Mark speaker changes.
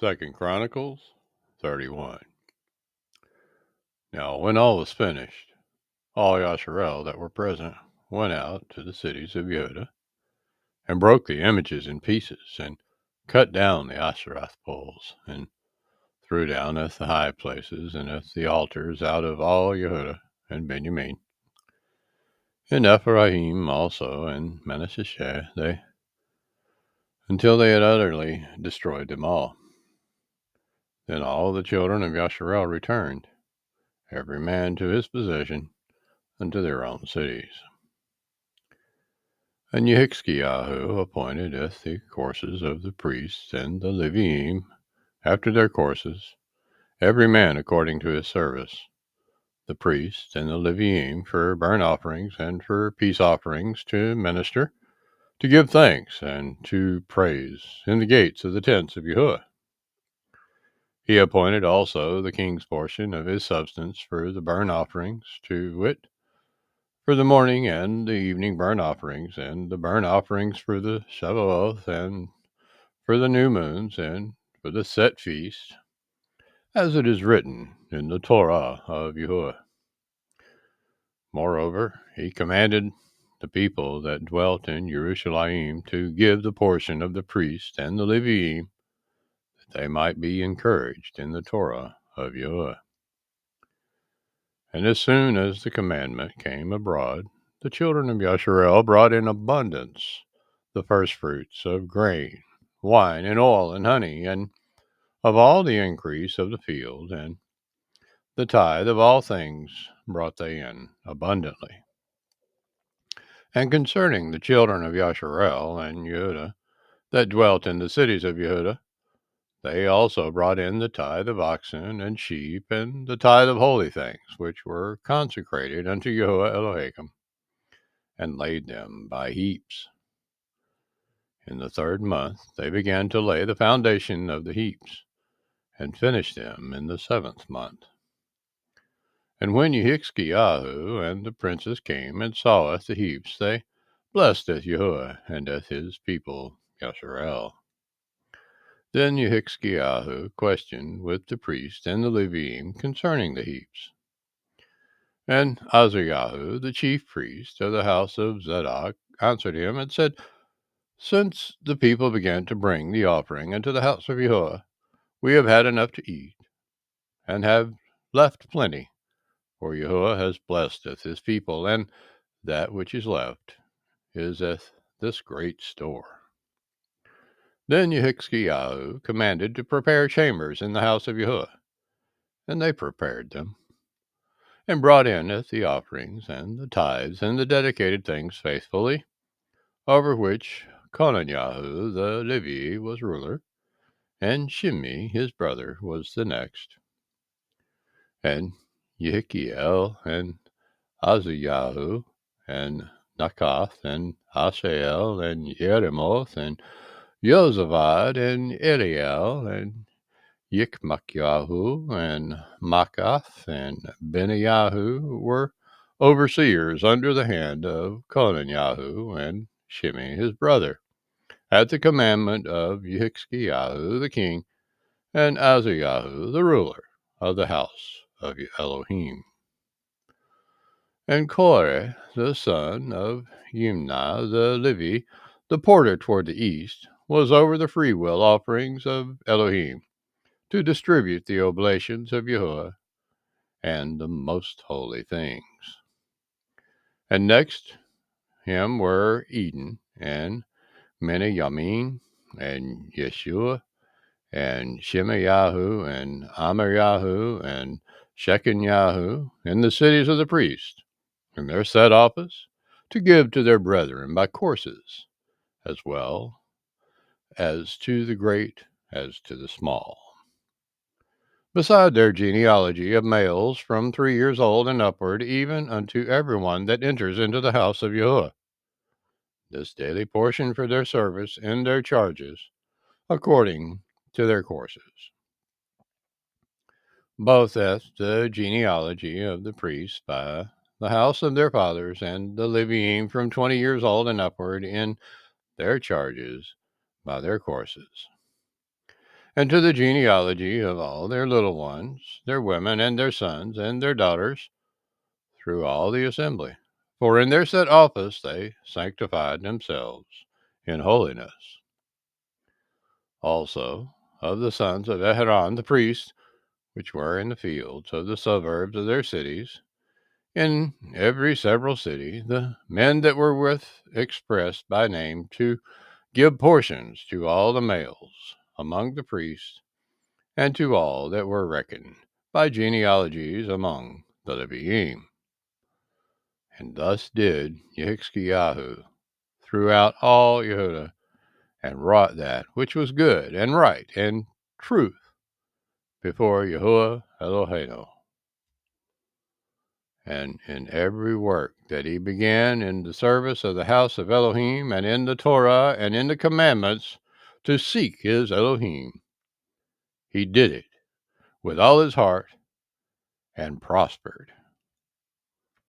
Speaker 1: Second Chronicles 31. Now when all was finished, all Yasharel that were present went out to the cities of Yehudah, and broke the images in pieces, and cut down the Asherah poles, and threw down at the high places and at the altars out of all Yehudah and Benjamin. And Ephraim also and Manasseh, until they had utterly destroyed them all. Then all the children of Yasharel returned, every man to his possession, unto their own cities. And YHWH appointeth the courses of the priests and the Leviim after their courses, every man according to his service, the priests and the Leviim for burnt offerings and for peace offerings to minister, to give thanks and to praise in the gates of the tents of Yahuwah. He appointed also the king's portion of his substance for the burnt offerings, to wit, for the morning and the evening burnt offerings, and the burnt offerings for the Shavuoth, and for the new moons, and for the set feast, as it is written in the Torah of Yahuwah. Moreover, he commanded the people that dwelt in Jerusalem to give the portion of the priests and the Leviim, that they might be encouraged in the Torah of Yahuwah. And as soon as the commandment came abroad, the children of Yasharel brought in abundance the firstfruits of grain, wine, and oil, and honey, and of all the increase of the field, and the tithe of all things brought they in abundantly. And concerning the children of Yasharel and Yehudah that dwelt in the cities of Yehudah, they also brought in the tithe of oxen and sheep, and the tithe of holy things, which were consecrated unto Yahuwah Elohim, and laid them by heaps. In the 3rd month they began to lay the foundation of the heaps, and finished them in the 7th month. And when YHWH and the princes came and saweth the heaps, they blessed Yahuwah and at his people Yasharel. Then YHWH questioned with the priest and the Leviim concerning the heaps. And Azariah, the chief priest of the house of Zadok, answered him and said, Since the people began to bring the offering into the house of Yahuwah, we have had enough to eat, and have left plenty, for Yahuwah has blessed his people, and that which is left is this great store. Then YHWH commanded to prepare chambers in the house of Yahuwah, and they prepared them, and brought in the offerings and the tithes and the dedicated things faithfully, over which Conaniah the Levi was ruler, and Shimei his brother was the next. And Yehikiel and Azariah and Nakath and Ashael and Yeremoth and Josabad and Eliel and Yikmakiahu and Makath and Benayahu were overseers under the hand of Conaniah and Shimei his brother, at the commandment of YHWH the king and Azariah the ruler of the house of Elohim. And Korah the son of Yimnah the Levi, the porter toward the east, was over the freewill offerings of Elohim, to distribute the oblations of Yahuwah and the most holy things. And next him were Eden and Menayamin and Yeshua and Shemayahu and Amiryahu and Shechanyahu in the cities of the priests, in their set office, to give to their brethren by courses, as well as to the great as to the small, beside their genealogy of males from 3 years old and upward, even unto every one that enters into the house of Yahuwah, this daily portion for their service in their charges, according to their courses, both as the genealogy of the priests by the house of their fathers, and the Leviim from 20 years old and upward in their charges by their courses. and to the genealogy of all their little ones, their women, and their sons, and their daughters, through all the assembly. For in their set office they sanctified themselves in holiness. Also, of the sons of Aaron the priest, which were in the fields of the suburbs of their cities, in every several city, the men that were with expressed by name to give portions to all the males among the priests, and to all that were reckoned by genealogies among the Leviim. And thus did Yehizkiyahu throughout all Yehudah, and wrought that which was good and right and truth before Yahuwah Eloheinu. And in every work that he began in the service of the house of Elohim, and in the Torah, and in the commandments, to seek his Elohim, he did it with all his heart and prospered.